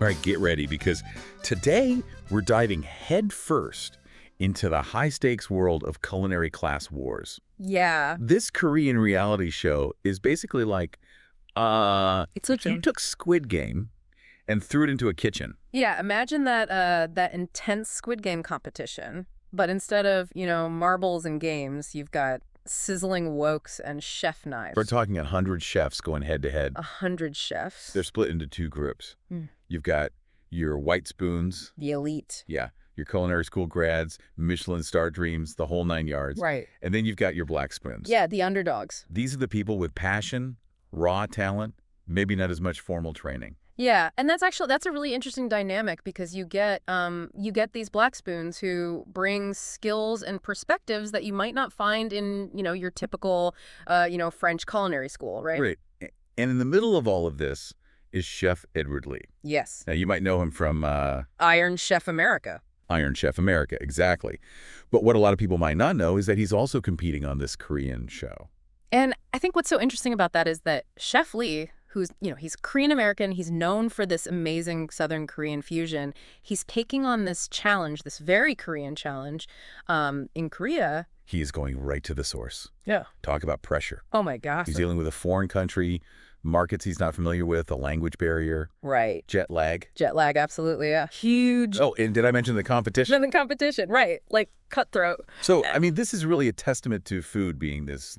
All right, get ready because today we're diving headfirst into the high-stakes world of culinary class wars. Yeah. This Korean reality show is basically like, you took Squid Game and threw it into a kitchen. Yeah, imagine that intense Squid Game competition, but instead of, marbles and games, you've got sizzling wokes and chef knives. We're talking 100 chefs going head-to-head. 100 chefs. They're split into two groups. You've got your white spoons. The elite. Yeah. Your culinary school grads, Michelin star dreams, the whole 9 yards. Right. And then you've got your black spoons. Yeah, the underdogs. These are the people with passion, raw talent, maybe not as much formal training. Yeah, and that's a really interesting dynamic because you get these black spoons who bring skills and perspectives that you might not find in, your typical French culinary school, right? Right. And in the middle of all of this is Chef Edward Lee. Yes. Now, you might know him from Iron Chef America. Iron Chef America, exactly. But what a lot of people might not know is that he's also competing on this Korean show. And I think what's so interesting about that is that Chef Lee, who's, he's Korean American, he's known for this amazing Southern Korean fusion. He's taking on this challenge, this very Korean challenge, in Korea. He is going right to the source. Yeah. Talk about pressure. Oh my gosh. He's dealing with a foreign country, markets he's not familiar with, a language barrier. Right. Jet lag. Jet lag, absolutely, yeah. Huge. Oh, and did I mention the competition? The competition, right. Like cutthroat. So, I mean, this is really a testament to food being this,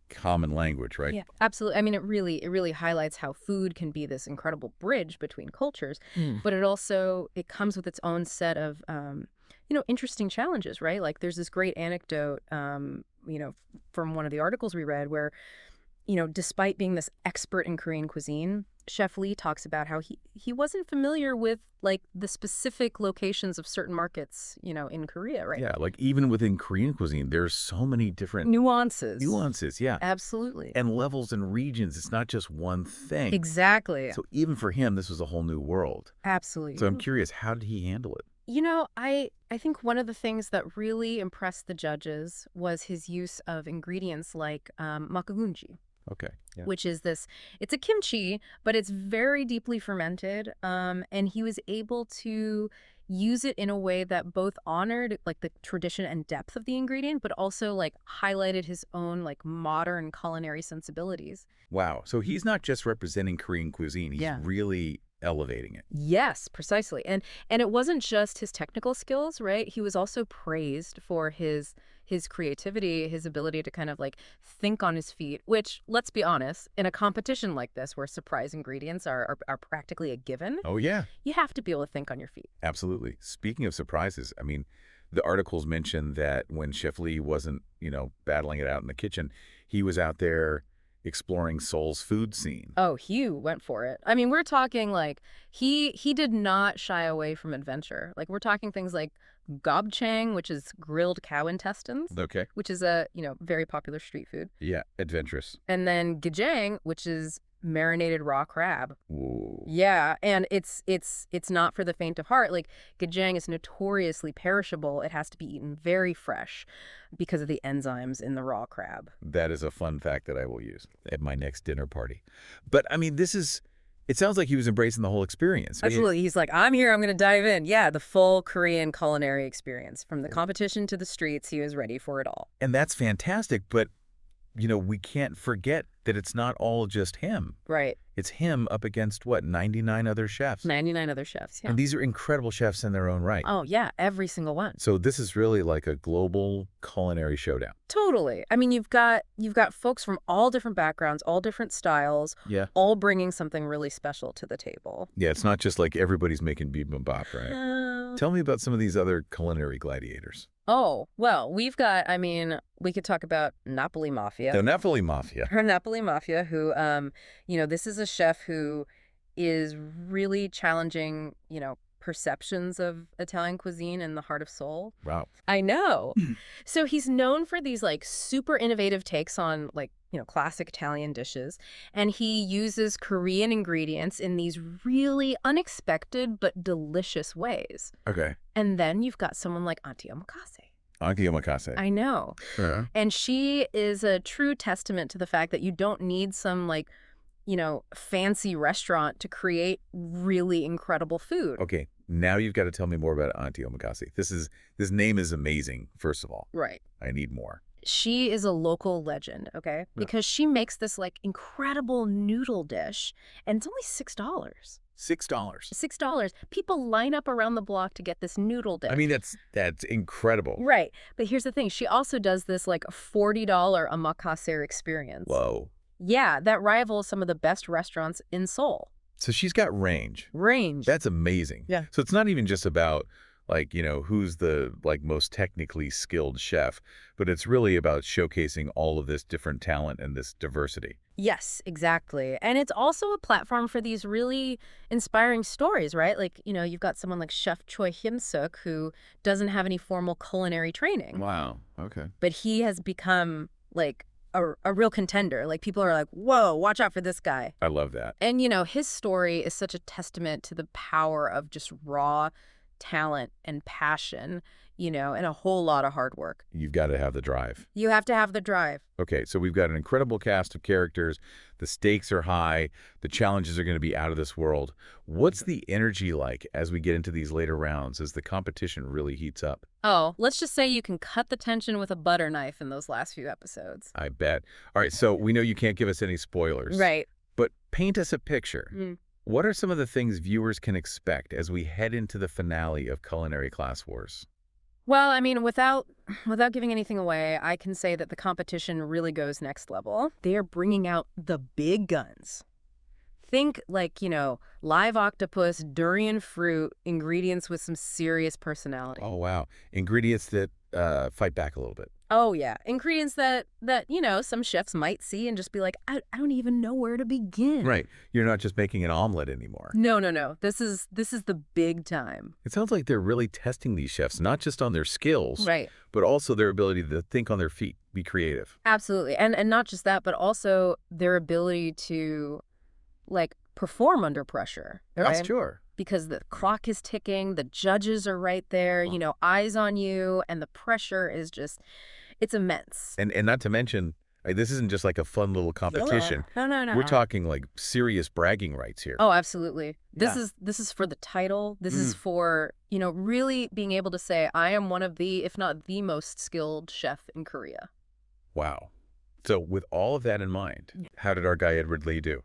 common language, right? Yeah, absolutely. I mean, it really highlights how food can be this incredible bridge between cultures, but it comes with its own set of, interesting challenges, right? Like there's this great anecdote, from one of the articles we read where, despite being this expert in Korean cuisine, Chef Lee talks about how he wasn't familiar with the specific locations of certain markets, in Korea, right? Yeah, even within Korean cuisine, there's so many different nuances. Nuances, yeah. Absolutely. And levels and regions. It's not just one thing. Exactly. So even for him, this was a whole new world. Absolutely. So I'm curious, how did he handle it? I think one of the things that really impressed the judges was his use of ingredients like makagunji. Okay. Yeah. Which is it's a kimchi, but it's very deeply fermented. And he was able to use it in a way that both honored the tradition and depth of the ingredient, but also highlighted his own modern culinary sensibilities. Wow. So he's not just representing Korean cuisine. He's really elevating it. Yes, precisely. And it wasn't just his technical skills, right? He was also praised for his creativity, his ability to kind of think on his feet, which, let's be honest, in a competition like this where surprise ingredients are practically a given. Oh, yeah. You have to be able to think on your feet. Absolutely. Speaking of surprises, I mean, the articles mentioned that when Chef Lee wasn't, battling it out in the kitchen, he was out there exploring Seoul's food scene. Oh, he went for it. I mean, we're talking he did not shy away from adventure. We're talking things like gobchang, which is grilled cow intestines. Okay. Which is a, very popular street food. Yeah, adventurous. And then gajang, which is marinated raw crab. Ooh. Yeah, and it's not for the faint of heart. Gajang is notoriously perishable. It has to be eaten very fresh because of the enzymes in the raw crab. That is a fun fact that I will use at my next dinner party. But I mean, it sounds like he was embracing the whole experience. Absolutely. He's like, I'm here, I'm going to dive in. Yeah, the full Korean culinary experience. From the competition to the streets, he was ready for it all. And that's fantastic, but we can't forget that it's not all just him. Right. It's him up against, 99 other chefs? 99 other chefs, yeah. And these are incredible chefs in their own right. Oh, yeah, every single one. So this is really like a global culinary showdown. Totally. I mean, you've got folks from all different backgrounds, all different styles, all bringing something really special to the table. Yeah, it's not just like everybody's making bibimbap, right? Tell me about some of these other culinary gladiators. Oh, well, we could talk about Napoli Mafia. The Napoli Mafia. Her Napoli Mafia, who, this is a chef who is really challenging, perceptions of Italian cuisine in the heart of Seoul. Wow. I know. So he's known for these super innovative takes on classic Italian dishes. And he uses Korean ingredients in these really unexpected but delicious ways. Okay. And then you've got someone like Auntie Omasi. Auntie Omasi. I know. Yeah. And she is a true testament to the fact that you don't need some fancy restaurant to create really incredible food. Okay, now you've got to tell me more about Auntie Omasi. This name is amazing, first of all. Right. I need more. She is a local legend, okay? Because she makes this like incredible noodle dish, and it's only $6. $6. $6. People line up around the block to get this noodle dish. I mean, that's incredible. Right. But here's the thing. She also does this like $40 omakase experience. Whoa. Yeah, that rivals some of the best restaurants in Seoul. So she's got range. Range. That's amazing. Yeah. So it's not even just about like, who's the like most technically skilled chef, but it's really about showcasing all of this different talent and this diversity. Yes, exactly. And it's also a platform for these really inspiring stories, right? Like, you've got someone like Chef Choi Hyun-suk who doesn't have any formal culinary training. Wow. Okay. But he has become like a real contender. Like people are like, whoa, watch out for this guy. I love that. And, his story is such a testament to the power of just raw talent and passion, and a whole lot of hard work. You've got to have the drive. You have to have the drive. Okay, so we've got an incredible cast of characters. The stakes are high. The challenges are going to be out of this world. What's the energy like as we get into these later rounds, as the competition really heats up? Oh, let's just say you can cut the tension with a butter knife in those last few episodes. I bet. All right, so we know you can't give us any spoilers. Right. But paint us a picture. What are some of the things viewers can expect as we head into the finale of Culinary Class Wars? Well, I mean, without giving anything away, I can say that the competition really goes next level. They are bringing out the big guns. Think like, live octopus, durian fruit, ingredients with some serious personality. Oh, wow. Ingredients that fight back a little bit. Oh, yeah. Ingredients that some chefs might see and just be like, I don't even know where to begin. Right. You're not just making an omelet anymore. No. This is the big time. It sounds like they're really testing these chefs, not just on their skills, right, but also their ability to think on their feet, be creative. Absolutely. And not just that, but also their ability to, like, perform under pressure. Right? Right? Sure. Because the clock is ticking, the judges are right there, eyes on you, and the pressure is just, it's immense. And not to mention, this isn't just like a fun little competition. No. We're talking like serious bragging rights here. Oh, absolutely. Yeah. This is for the title. This is for, really being able to say, I am one of the, if not the most skilled chef in Korea. Wow. So with all of that in mind, how did our guy Edward Lee do?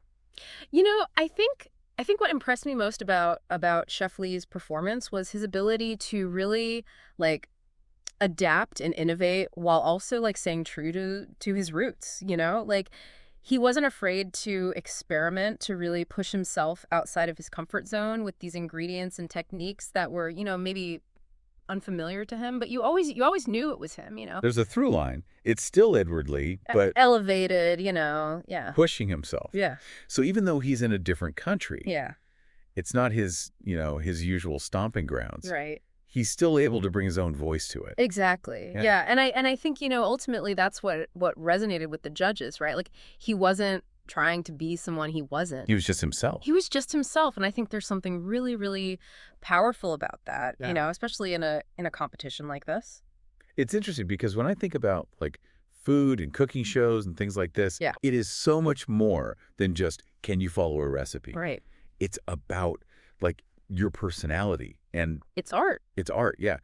I think what impressed me most about Chef Lee's performance was his ability to really like adapt and innovate while also like staying true to his roots, Like he wasn't afraid to experiment, to really push himself outside of his comfort zone with these ingredients and techniques that were, maybe unfamiliar to him, but you always knew it was him, There's a through line. It's still Edward Lee, but elevated, pushing himself. Yeah. So even though he's in a different country, Yeah. it's not his his usual stomping grounds. Right. He's still able to bring his own voice to it. Exactly. Yeah. Yeah. And I think, ultimately that's what resonated with the judges, right? Like he wasn't trying to be someone he wasn't. He was just himself. He was just himself, and I think there's something really, really powerful about that, Yeah. Especially in a competition like this. It's interesting because when I think about like food and cooking shows and things like this, Yeah. it is so much more than just, can you follow a recipe? Right. It's about like your personality, and It's art. it's art. Yeah.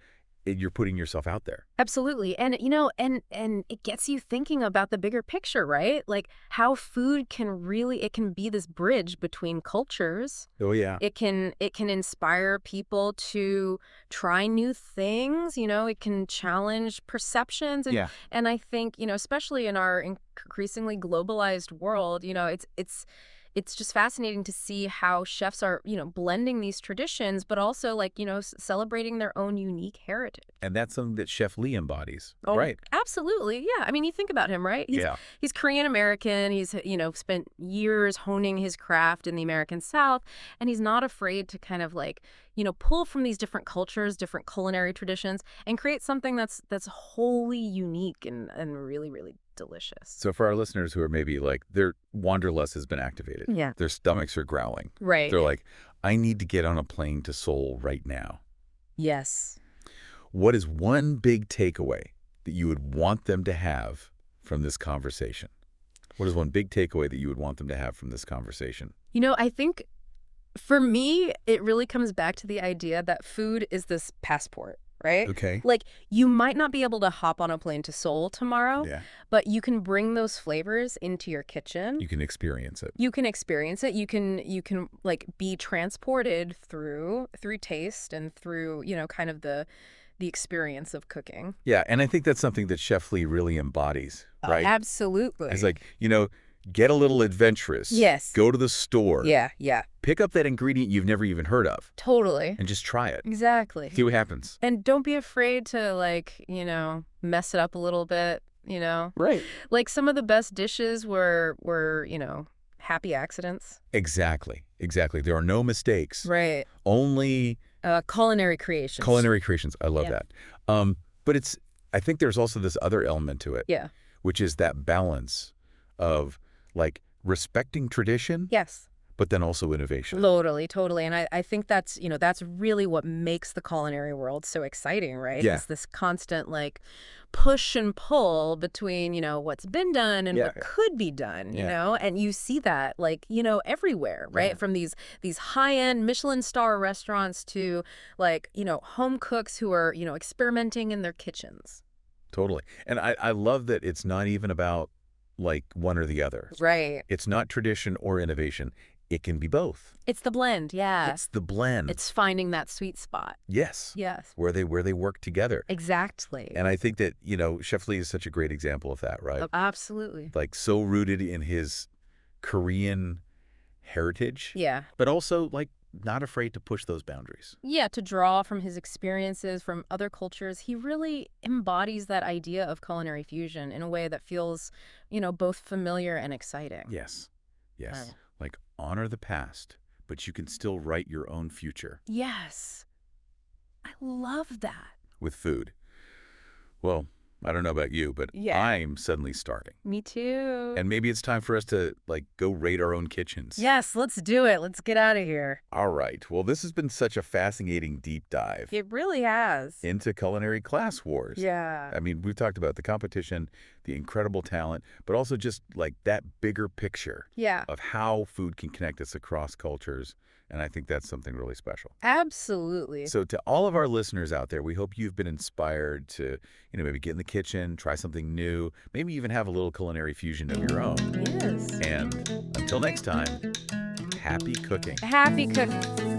You're putting yourself out there. Absolutely. And, and it gets you thinking about the bigger picture, right? Like how food it can be this bridge between cultures. Oh, yeah. It can inspire people to try new things, it can challenge perceptions. And, Yeah. and I think, especially in our increasingly globalized world, it's just fascinating to see how chefs are, blending these traditions, but also like, celebrating their own unique heritage. And that's something that Chef Lee embodies. Oh, Right. Absolutely. Yeah. I mean, you think about him, right? Yeah. He's Korean American. He's, spent years honing his craft in the American South, and he's not afraid to kind of like, pull from these different cultures, different culinary traditions, and create something that's wholly unique and really, really delicious. So for our listeners who are maybe like, their wanderlust has been activated. Yeah. Their stomachs are growling. Right. They're like, I need to get on a plane to Seoul right now. Yes. What is one big takeaway that you would want them to have from this conversation? What is one big takeaway that you would want them to have from this conversation? I think for me, it really comes back to the idea that food is this passport, right? Okay. Like, you might not be able to hop on a plane to Seoul tomorrow, Yeah. but you can bring those flavors into your kitchen. You can experience it. You can experience it. You can like be transported through taste and through, kind of the experience of cooking. Yeah, and I think that's something that Chef Lee really embodies, right? Absolutely. It's like, get a little adventurous. Yes. Go to the store. Yeah. Pick up that ingredient you've never even heard of. Totally. And just try it. Exactly. See what happens. And don't be afraid to mess it up a little bit, Right. Like some of the best dishes were, happy accidents. Exactly. There are no mistakes. Right. Only Culinary creations. culinary creations. I love Yeah. that. But I think there's also this other element to it. Yeah. Which is that balance of respecting tradition, Yes. but then also innovation. Totally. And I think that's really what makes the culinary world so exciting, right? Yeah. It's this constant push and pull between, what's been done and what could be done, and you see that everywhere, right? Yeah. From these high-end Michelin star restaurants to home cooks who are, experimenting in their kitchens. Totally. And I love that it's not even about one or the other. Right. It's not tradition or innovation. It can be both. It's the blend, yeah. It's the blend. It's finding that sweet spot. Yes. Yes. Where they work together. Exactly. And I think that, Chef Lee is such a great example of that, right? Absolutely. So rooted in his Korean heritage. Yeah. But also not afraid to push those boundaries. Yeah, to draw from his experiences from other cultures. He really embodies that idea of culinary fusion in a way that feels, both familiar and exciting. Yes. Right. Honor the past, but you can still write your own future. Yes. I love that. With food. Well, I don't know about you, but Yeah. I'm suddenly starving. Me too. And maybe it's time for us to, go raid our own kitchens. Yes, let's do it. Let's get out of here. All right. Well, this has been such a fascinating deep dive It really has. into culinary class wars. Yeah. I mean, we've talked about the competition, the incredible talent, but also just, that bigger picture Yeah. of how food can connect us across cultures. And I think that's something really special. Absolutely. So to all of our listeners out there, we hope you've been inspired to, maybe get in the kitchen, try something new, maybe even have a little culinary fusion of your own. Yes. And until next time, happy cooking. Happy cooking.